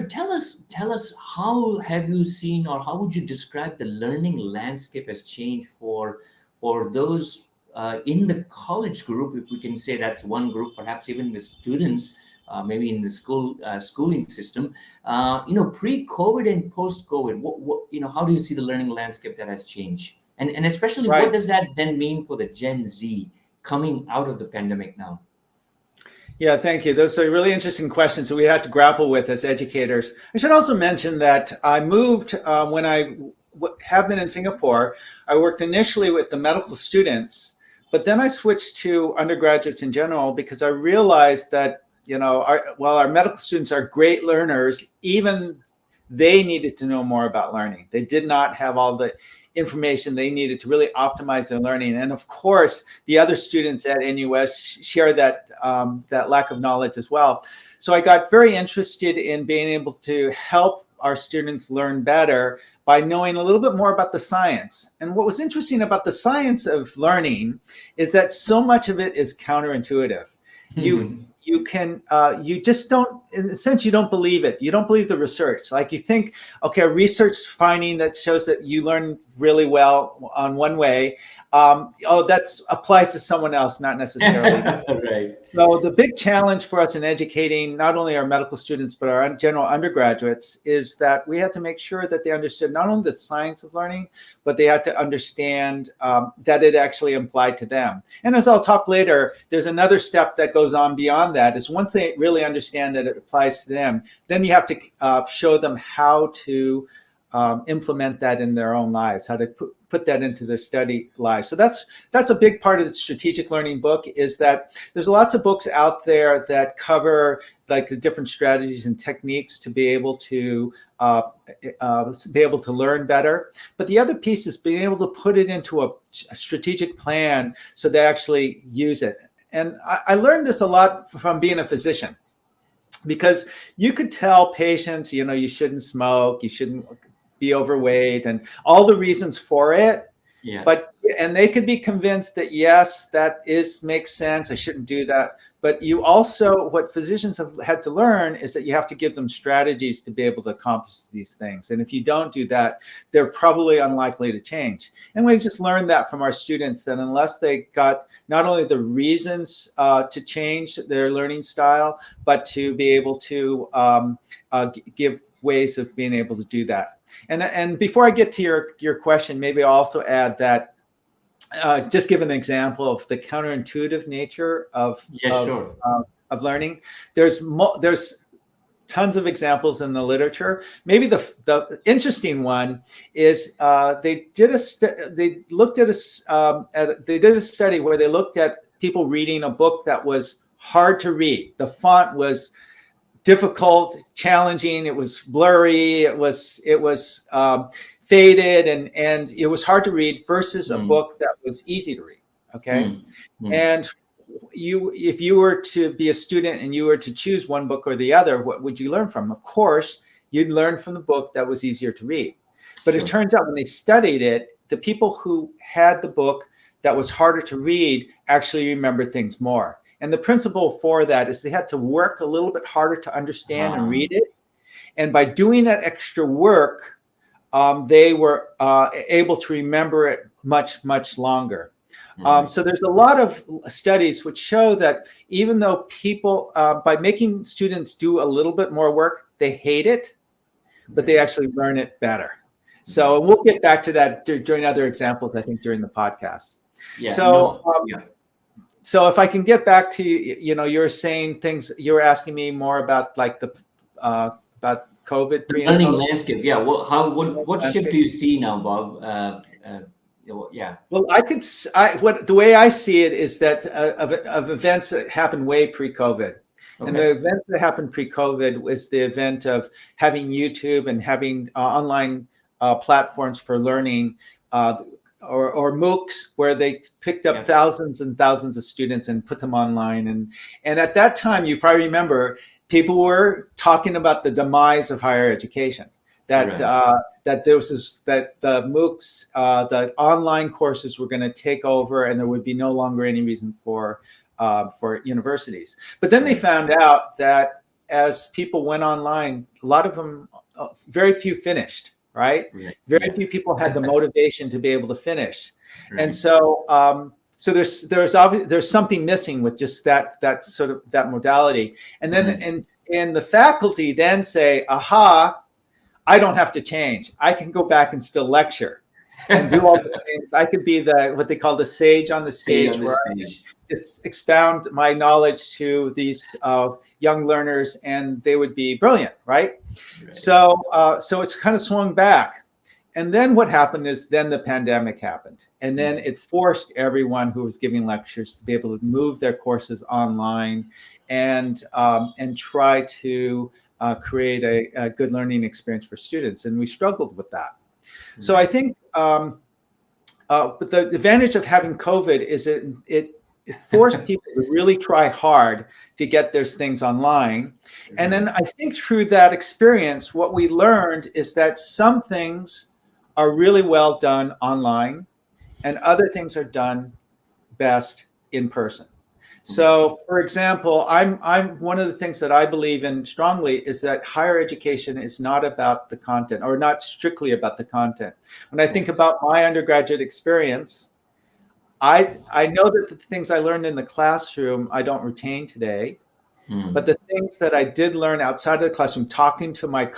Tell us how have you seen, or how would you describe the learning landscape has changed for those in the college group, if we can say that's one group, perhaps even the students, maybe in the schooling system, pre-COVID and post-COVID. What, how do you see the learning landscape that has changed, and especially what Right. does that then mean for the Gen Z coming out of the pandemic now? Yeah, thank you. Those are really interesting questions that we had to grapple with as educators. I should also mention that I moved when have been in Singapore. I worked initially with the medical students, but then I switched to undergraduates in general because I realized that, while our medical students are great learners, even they needed to know more about learning. They did not have all the information they needed to really optimize their learning. And of course, the other students at NUS share that lack of knowledge as well. So I got very interested in being able to help our students learn better by knowing a little bit more about the science. And what was interesting about the science of learning is that so much of it is counterintuitive. You you just don't, in a sense, you don't believe it. You don't believe the research. Like you think, okay, a research finding that shows that you learn really well on one way. That applies to someone else, not necessarily. Right. So the big challenge for us in educating not only our medical students, but our general undergraduates is that we had to make sure that they understood not only the science of learning, but they had to understand that it actually applied to them. And as I'll talk later, there's another step that goes on beyond that is once they really understand that it applies to them, then you have to show them how to implement that in their own lives, how to put that into their study lives. So that's a big part of the strategic learning book, is that there's lots of books out there that cover like the different strategies and techniques to be able to learn better. But the other piece is being able to put it into a strategic plan so they actually use it. And I learned this a lot from being a physician, because you could tell patients, you shouldn't smoke, you shouldn't be overweight, and all the reasons for it. Yeah. And they could be convinced that, yes, makes sense, I shouldn't do that. But what physicians have had to learn is that you have to give them strategies to be able to accomplish these things. And if you don't do that, they're probably unlikely to change. And we just learned that from our students, that unless they got not only the reasons to change their learning style, but to be able to give ways of being able to do that. And before I get to your question, maybe I'll also add that just give an example of the counterintuitive nature of Sure. of learning. There's tons of examples in the literature. Maybe the interesting one is they did a study where they looked at people reading a book that was hard to read. The font was difficult, challenging. It was blurry. It was faded, and it was hard to read, versus a book that was easy to read. Okay, and if you were to be a student and you were to choose one book or the other, what would you learn from? Of course, you'd learn from the book that was easier to read. But It turns out when they studied it, the people who had the book that was harder to read actually remembered things more. And the principle for that is they had to work a little bit harder to understand and read it. And by doing that extra work, they were able to remember it much, much longer. So there's a lot of studies which show that even though people, by making students do a little bit more work, they hate it, but they actually learn it better. So we'll get back to that during other examples, I think, during the podcast. Yeah. So if I can get back to, you're saying things, you were asking me more about like about COVID. The learning landscape. Yeah. What shift do you see now, Bob? Yeah. Well, the way I see it is that of events that happened way pre-COVID. Okay. And the events that happened pre-COVID was the event of having YouTube and having online platforms for learning, or MOOCs, where they picked up thousands and thousands of students and put them online. And at that time, you probably remember, people were talking about the demise of higher education. That the MOOCs, the online courses, were going to take over, and there would be no longer any reason for universities. But then they found out that as people went online, a lot of them, very few finished, right? Right. Very Yeah. few people had the motivation to be able to finish. And Right. so, so there's something missing with just that sort of that modality. And then and the faculty then say, aha, I don't have to change. I can go back and still lecture and do all the things. I could be the what they call the sage on the Stay stage, on the where I stage. just expound my knowledge to these young learners, and they would be brilliant, right? Right. So, so it's kind of swung back. And then what happened is then the pandemic happened, and then it forced everyone who was giving lectures to be able to move their courses online and try to create a good learning experience for students. And we struggled with that. So I think, but the advantage of having COVID is it forced people to really try hard to get those things online. And then I think through that experience, what we learned is that some things are really well done online and other things are done best in person. So, for example, I'm one of the things that I believe in strongly is that higher education is not about the content, or not strictly about the content. When I think about my undergraduate experience, I know that the things I learned in the classroom I don't retain today, but the things that I did learn outside of the classroom, talking to my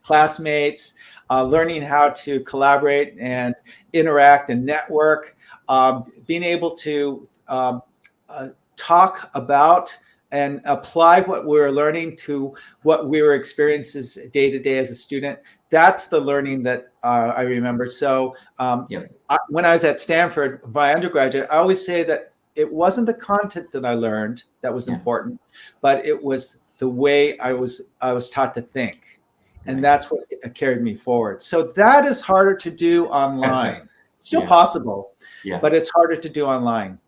classmates, learning how to collaborate and interact and network, being able to talk about and apply what we were learning to what we were experiencing day to day as a student. That's the learning that I remember. So when I was at Stanford, my undergraduate, I always say that it wasn't the content that I learned that was important, but it was the way I was taught to think. And that's what carried me forward. So that is harder to do online. Still possible, but it's harder to do online.